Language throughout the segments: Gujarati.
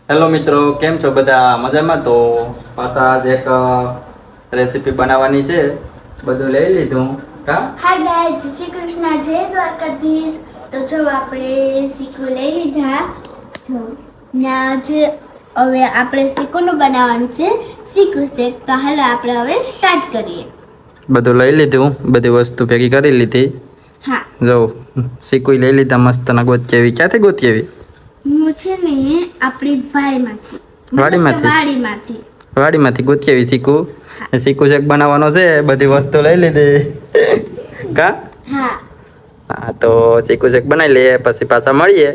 હેલો મિત્રો, કેમ છો બધા? મજામાં? તો પાછા આજ એક રેસીપી બનાવવાની છે. બધું લઈ લીધું. હાય ગાઈસ, જય શ્રી કૃષ્ણ, જય દ્વારકાધીશ. તો જો આપણે શીખું લઈ લીધા. જો હવે આપણે શીખુંનું બનાવવાનું છે. શીખું છે તો હાલો આપણે હવે સ્ટાર્ટ કરીએ. બધું લઈ લીધું, બધી વસ્તુ ભેગી કરી લીધી. હા, જો શીખું લઈ લીધા, મસ્ત ના ગોતકેવી. ક્યાંથી ગોતકેવી? હું છે ને આપણી વાડીમાંથી. વાડીમાંથી વાડીમાંથી ગોતકેવી શીખું. શીખું શેક બનાવવાનો છે, બધી વસ્તુ લઈ લીધી. કા હા, તો શીખું શેક બનાવી લઈએ, પછી પાછા મળીએ.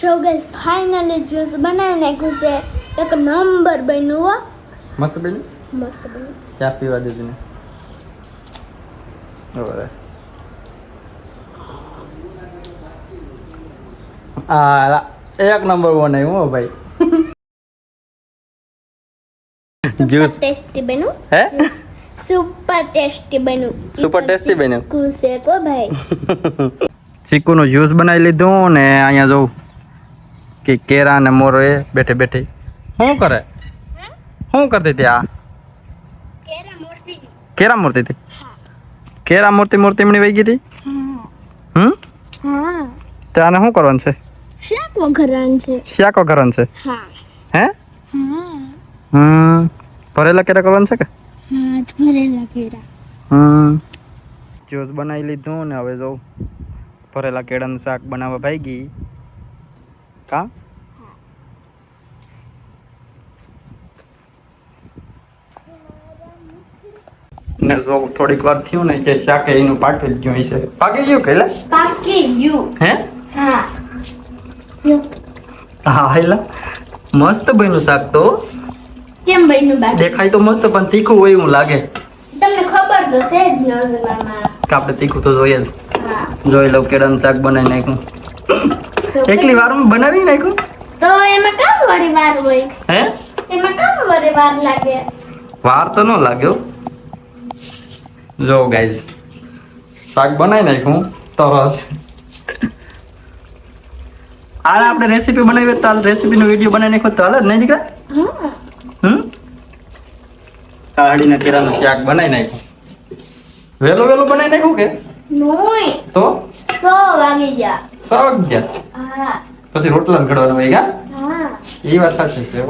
જો ગાઈસ, ફાઇનલી જ્યુસ બનાવી નાખ્યું છે. એક નંબર બન્યું હો. મસ્ત બન્યું. મસ્ત બન્યું. ચા પીવા દેજો ને. હવે આ એક નંબર બનાવ્યું હો ભાઈ. જ્યુસ ટેસ્ટી બન્યું. હે સુપર ટેસ્ટી બન્યું. સુપર ટેસ્ટી બન્યું. કુસે કો ભાઈ. ચીકુનું જ્યુસ બનાવી લીધું ને અહીંયા જોઉં કે કેરા ને મોરો એ બેઠે બેઠે શું કરે? શું કરતી હતી? આ કેરા મૂર્તિ હતી. કેરા મૂર્તિ મણી વહી ગઈ હતી. હા, ત્યાં શું કરવાનું છે? શાકો ઘરન છે. શાકો કરવાનું છે. હા. હે? હા. ભરેલા કેરા કરવાનું છે કે? હા, ભરેલા કેરા. જ્યુસ બનાવી લીધું ને હવે જોઉં ભરેલા કેળાનું શાક બનાવવા ભાઈ ગઈ. કા ને જો થોડીક વાર થયું ને કે શાક એનું પાકી જ ગયું છે. પાકી ગયું કે? પાકી ગયું. હે? હા. હા હેલા મસ્ત બન્યું શાક તો. કેમ બન્યું બાકી? દેખાય તો મસ્ત પણ તીખું હોય એવું લાગે. તમને ખબર તો છે જ નજરમાં. કે આપણે તીખું તો જોઈએ જ. હા. જોઈ લો કેળાનું શાક બનાવી નાખ્યું. એકલી વારમાં બનાવી નાખ્યું. તો એમાં કામ વાળી વાર હોય. હે? એમાં કામ વાળી વાર લાગે. વાર તો ન લાગ્યો. જો ગાઈઝ શાક બનાવી નાખ્યું તરત. આ આપણે રેસીપી બનાવી તો રેસીપીનો વિડીયો બનાવી નાખ્યો તો હાલે જ નહીં દીકરા? કાઢીને કેળાનું શાક બનાવી નાખ્યું. વેલો બનાવી નાખ્યું કે? નોય. તો 100 વાગી ગયા. 6 વાગ્યા. હા. પછી રોટલા ઘડવાનું હોય. હા. એ વાત સાચી છે.